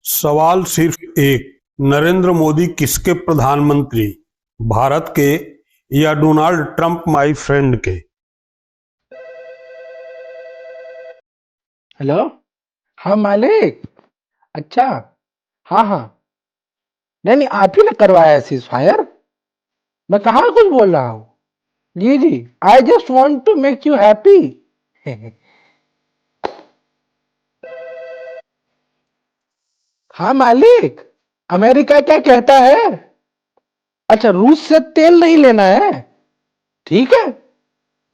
सवाल सिर्फ एक, नरेंद्र मोदी किसके प्रधानमंत्री, भारत के या डोनाल्ड ट्रंप माय फ्रेंड के? हेलो। हाँ मालिक। अच्छा। हाँ हाँ। नहीं नहीं, आप ही ने करवाया है सीज फायर। मैं कहाँ कुछ बोल रहा हूँ। जी जी, I just want to make you happy. हाँ मालिक, अमेरिका क्या कहता है? अच्छा, रूस से तेल नहीं लेना है। ठीक है।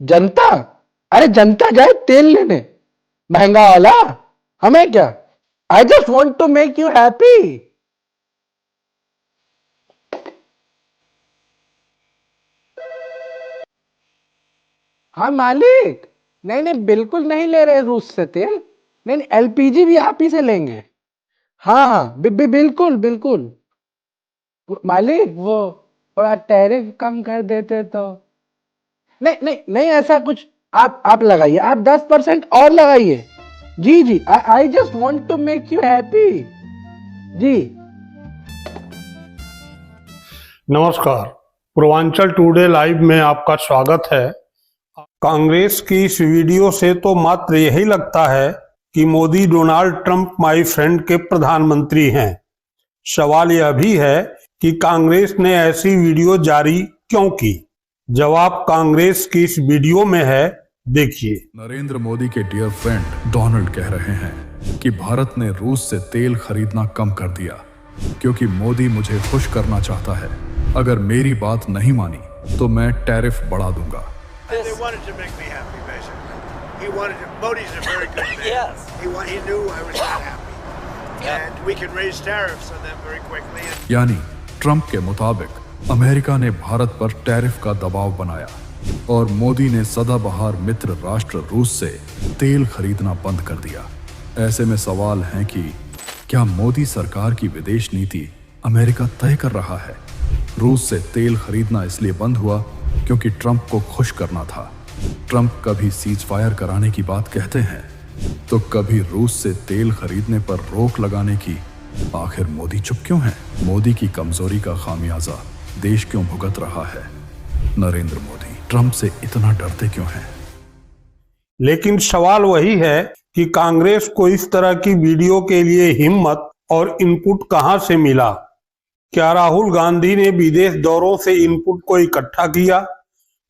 जनता, अरे जनता जाए तेल लेने, महंगा वाला। हमें क्या, I just want to make you happy. हाँ मालिक, नहीं नहीं, बिल्कुल नहीं ले रहे रूस से तेल। नहीं नहीं, एलपीजी भी आप ही से लेंगे। हाँ हाँ, बिल्कुल बिल्कुल। मालिक, वो थोड़ा टैरिफ कम कर देते तो। नहीं नहीं नहीं, ऐसा कुछ। आप लगाइए, आप 10% और लगाइए। जी जी, I just want to make you happy. जी। नमस्कार, पूर्वांचल टुडे लाइव में आपका स्वागत है। कांग्रेस की इस वीडियो से तो मात्र यही लगता है कि Modi Donald Trump my friend के प्रधानमंत्री हैं। सवाल यह भी है कि कांग्रेस ने ऐसी वीडियो जारी क्यों की? जवाब कांग्रेस की इस वीडियो में है, देखिए। नरेंद्र मोदी के डियर फ्रेंड डोनाल्ड कह रहे हैं कि भारत ने रूस से तेल खरीदना कम कर दिया क्योंकि मोदी मुझे खुश करना चाहता है। अगर मेरी बात नहीं मानी तो मैं टैरिफ बढ़ा दूंगा। They wanted to make me happy, basically. He wanted to, Modi's a very good man. Yes. He knew I was not happy. And we can raise tariffs on them very quickly. यानी Trump के मुताबिक America ने भारत पर tariff का दबाव बनाया और मोदी ने सदाबहार मित्र राष्ट्र रूस से तेल खरीदना बंद कर दिया। ऐसे में सवाल है कि क्या मोदी सरकार की विदेश नीति अमेरिका तय कर रहा है? रूस से तेल खरीदना इसलिए बंद हुआ क्योंकि ट्रंप को खुश करना था। ट्रंप कभी सीज फायर कराने की बात कहते हैं तो कभी रूस से तेल खरीदने पर रोक लगाने की। आखिर मोदी चुप क्यों है? मोदी की कमजोरी का खामियाजा देश क्यों भुगत रहा है? नरेंद्र मोदी ट्रंप से इतना डरते क्यों हैं? लेकिन सवाल वही है कि कांग्रेस को इस तरह की वीडियो के लिए हिम्मत और इनपुट कहां से मिला? क्या राहुल गांधी ने विदेश दौरों से इनपुट को इकट्ठा किया?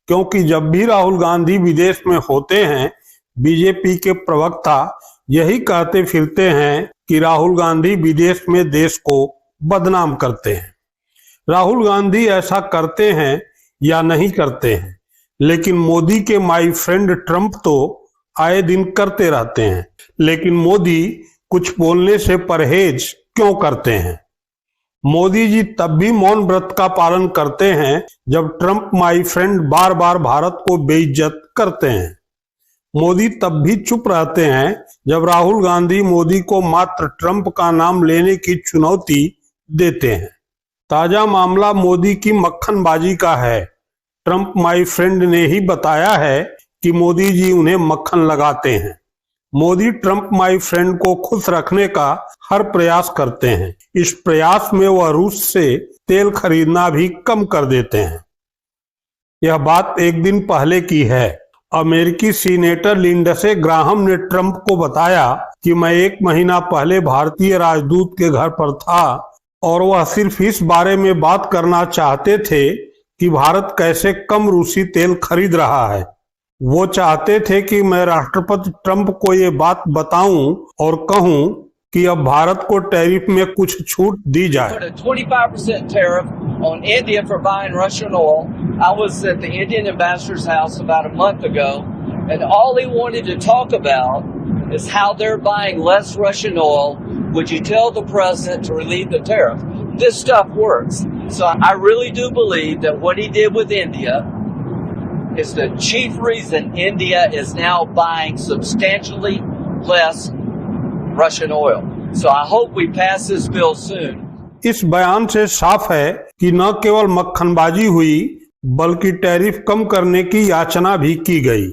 क्योंकि जब भी राहुल गांधी विदेश में होते हैं, बीजेपी के प्रवक्ता यही कहते फिरते हैं कि राहुल गांधी विदेश में देश को बदनाम करते हैं। राहुल गांधी ऐसा करते हैं या नहीं करते हैं, लेकिन मोदी के माय फ्रेंड ट्रंप तो आए दिन करते रहते हैं। लेकिन मोदी कुछ बोलने से परहेज क्यों करते हैं? मोदी जी तब भी मौन व्रत का पालन करते हैं जब ट्रंप माय फ्रेंड बार बार भारत को बेइज्जत करते हैं। मोदी तब भी चुप रहते हैं जब राहुल गांधी मोदी को मात्र ट्रंप का नाम लेने की चुनौती देते हैं। ताजा मामला मोदी की मक्खनबाजी का है। ट्रंप माय फ्रेंड ने ही बताया है कि मोदी जी उन्हें मक्खन लगाते हैं। मोदी ट्रंप माय फ्रेंड को खुश रखने का हर प्रयास करते हैं। इस प्रयास में वह रूस से तेल खरीदना भी कम कर देते हैं। यह बात एक दिन पहले की है। अमेरिकी सीनेटर लिंडसे ग्राहम ने ट्रंप को बताया कि मैं 1 महीना पहले भारतीय राजदूत के घर पर था और वह सिर्फ इस बारे में बात करना चाहते थे कि भारत कैसे कम रूसी तेल खरीद रहा है। वो चाहते थे कि मैं राष्ट्रपति ट्रंप को ये बात बताऊं और कहूं कि अब भारत को टैरिफ में कुछ छूट दी जाए। Put a 25% tariff on India for buying Russian oil. I was at the Indian ambassador's house about a month ago, and all he wanted to talk about is how they're buying less Russian oil. Would you tell the president to relieve the tariff? This stuff works. So I really do believe that what he did with India is the chief reason India is now buying substantially less Russian oil. So I hope we pass this bill soon. इस बयान से साफ है कि न केवल मक्खनबाजी हुई बल्कि टैरिफ कम करने की याचना भी की गई।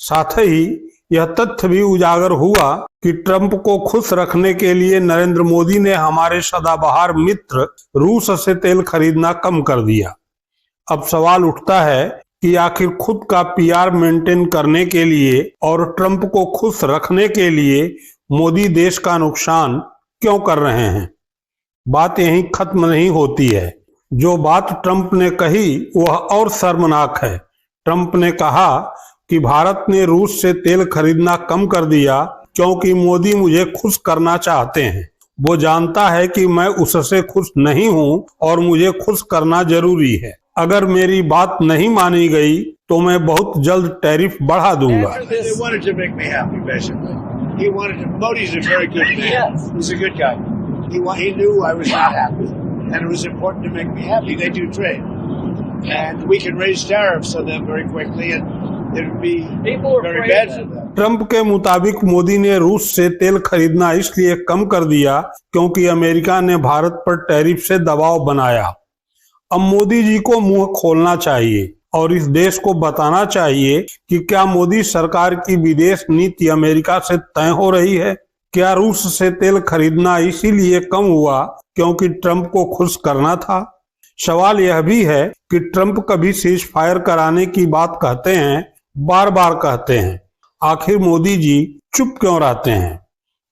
साथ ही यह तथ्य भी उजागर हुआ कि ट्रंप को खुश रखने के लिए नरेंद्र मोदी ने हमारे सदाबहार मित्र रूस से तेल खरीदना कम कर दिया। अब सवाल उठता है कि आखिर खुद का पीआर मेंटेन करने के लिए और ट्रंप को खुश रखने के लिए मोदी देश का नुकसान क्यों कर रहे हैं। बात यहीं खत्म नहीं होती है। जो बात ट्रंप ने कही वह और शर्मनाक है। ट्रंप ने कहा कि भारत ने रूस से तेल खरीदना कम कर दिया क्योंकि मोदी मुझे खुश करना चाहते हैं। वो जानता है कि मैं उससे खुश नहीं हूं और मुझे खुश करना जरूरी है। अगर मेरी बात नहीं मानी गई तो मैं बहुत जल्द टैरिफ बढ़ा दूंगा। They wanted to make me happy, basically. He wanted to. Modi's a very good man. Yes. He's a good guy. He knew I was not happy, and it was important to make me happy. They do trade, and we can raise tariffs on them very quickly, and it would be People are very afraid bad of for them. Trump के मुताबिक मोदी ने रूस से तेल खरीदना इसलिए कम कर दिया क्योंकि अमेरिका ने भारत पर टैरिफ से दबाव बनाया। अब मोदी जी को मुंह खोलना चाहिए और इस देश को बताना चाहिए कि क्या मोदी सरकार की विदेश नीति अमेरिका से तय हो रही है। क्या रूस से तेल खरीदना इसीलिए कम हुआ क्योंकि ट्रंप को खुश करना था। सवाल यह भी है कि ट्रंप कभी सीज फायर कराने की बात कहते हैं, बार बार कहते हैं, आखिर मोदी जी चुप क्यों रहते हैं।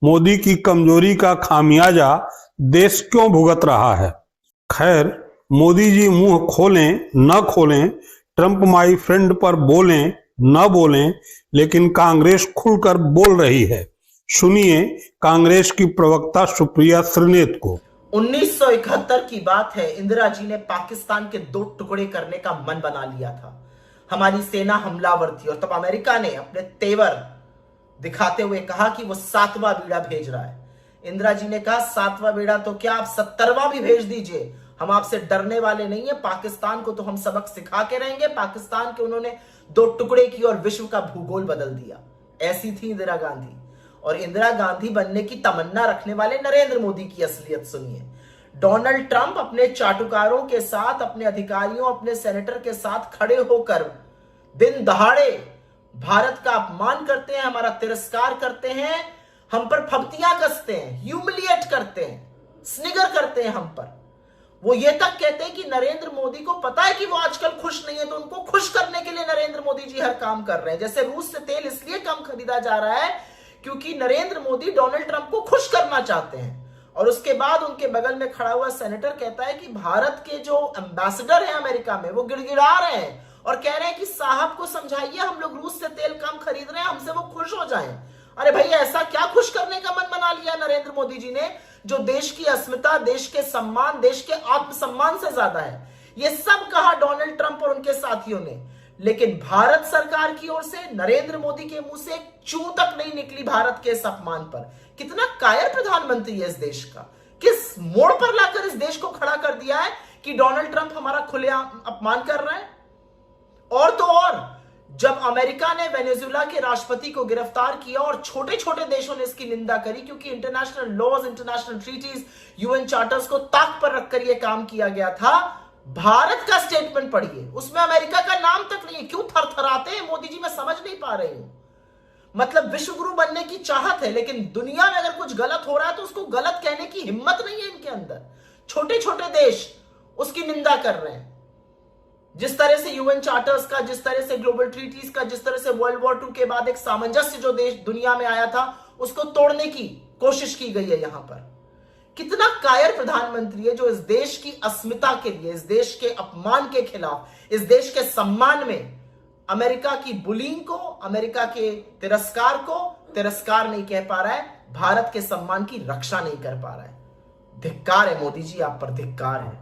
मोदी की कमजोरी का खामियाजा देश क्यों भुगत रहा है। खैर, मोदी जी मुंह खोलें न खोलें, ट्रंप माई फ्रेंड पर बोलें न बोलें, लेकिन कांग्रेस खुलकर बोल रही है। सुनिए कांग्रेस की प्रवक्ता सुप्रिया श्रीनेत को। 1971 की बात है। इंदिरा जी ने पाकिस्तान के 2 टुकड़े करने का मन बना लिया था। हमारी सेना हमलावर थी और तब अमेरिका ने अपने तेवर दिखाते हुए कहा कि वो 7वां बेड़ा भेज रहा है। इंदिरा जी ने कहा 7वां बेड़ा तो क्या, आप 70वां भी भेज दीजिए, हम आपसे डरने वाले नहीं है। पाकिस्तान को तो हम सबक सिखा के रहेंगे। पाकिस्तान के उन्होंने 2 टुकड़े की और विश्व का भूगोल बदल दिया। ऐसी थी इंदिरा गांधी। और इंदिरा गांधी बनने की तमन्ना रखने वाले नरेंद्र मोदी की असलियत सुनिए। डोनाल्ड ट्रंप अपने चाटुकारों के साथ, अपने अधिकारियों, अपने सेनेटर के साथ खड़े होकर दिन दहाड़े भारत का अपमान करते हैं, हमारा तिरस्कार करते हैं, हम पर फप्तियां कसते हैं, ह्यूमिलिएट करते हैं, स्निगर करते हैं हम पर। वो ये तक कहते हैं कि नरेंद्र मोदी को पता है कि वो आजकल खुश नहीं है, तो उनको खुश करने के लिए नरेंद्र मोदी जी हर काम कर रहे हैं। जैसे रूस से तेल इसलिए कम खरीदा जा रहा है क्योंकि नरेंद्र मोदी डोनाल्ड ट्रंप को खुश करना चाहते हैं। और उसके बाद उनके बगल में खड़ा हुआ सेनेटर कहता है कि भारत के जो एम्बेसडर हैं अमेरिका में, वो गिड़गिड़ा रहे हैं और कह रहे हैं कि साहब को समझाइए, हम लोग रूस से तेल कम खरीद रहे हैं, हमसे वो खुश हो जाएं। अरे भाई, ऐसा क्या खुश करने का मन बना लिया नरेंद्र मोदी जी ने, जो देश की अस्मिता, देश के सम्मान, देश के आत्मसम्मान से ज्यादा है। ये सब कहा डोनाल्ड ट्रंप और उनके साथियों ने, लेकिन भारत सरकार की ओर से नरेंद्र मोदी के मुंह से चू तक नहीं निकली भारत के इस अपमान पर। कितना कायर प्रधानमंत्री है इस देश का। किस मोड़ पर लाकर इस देश को खड़ा कर दिया है कि डोनाल्ड ट्रंप हमारा खुलेआम अपमान कर रहे हैं। और तो और, जब अमेरिका ने वेनेजुएला के राष्ट्रपति को गिरफ्तार किया और छोटे छोटे देशों ने इसकी निंदा करी, क्योंकि international laws, international treaties, UN charters को ताक पर रखकर यह काम किया गया था। भारत का स्टेटमेंट पढ़िए, उसमें अमेरिका का नाम तक नहीं है। क्यों थरथराते हैं मोदी जी, मैं समझ नहीं पा रही हूं। मतलब विश्व गुरु बनने की चाहत है, लेकिन दुनिया में अगर कुछ गलत हो रहा है तो उसको गलत कहने की हिम्मत नहीं है इनके अंदर। छोटे छोटे देश उसकी निंदा कर रहे हैं। जिस तरह से यूएन चार्टर्स का, जिस तरह से ग्लोबल ट्रीटीज का, जिस तरह से वर्ल्ड वॉर 2 के बाद एक सामंजस्य जो देश दुनिया में आया था, उसको तोड़ने की कोशिश की गई है यहां पर। कितना कायर प्रधानमंत्री है जो इस देश की अस्मिता के लिए, इस देश के अपमान के खिलाफ, इस देश के सम्मान में अमेरिका की बुलिंग को, अमेरिका के तिरस्कार नहीं कह पा रहा है, भारत के सम्मान की रक्षा नहीं कर पा रहा है। धिक्कार है मोदी जी, आप पर धिक्कार है।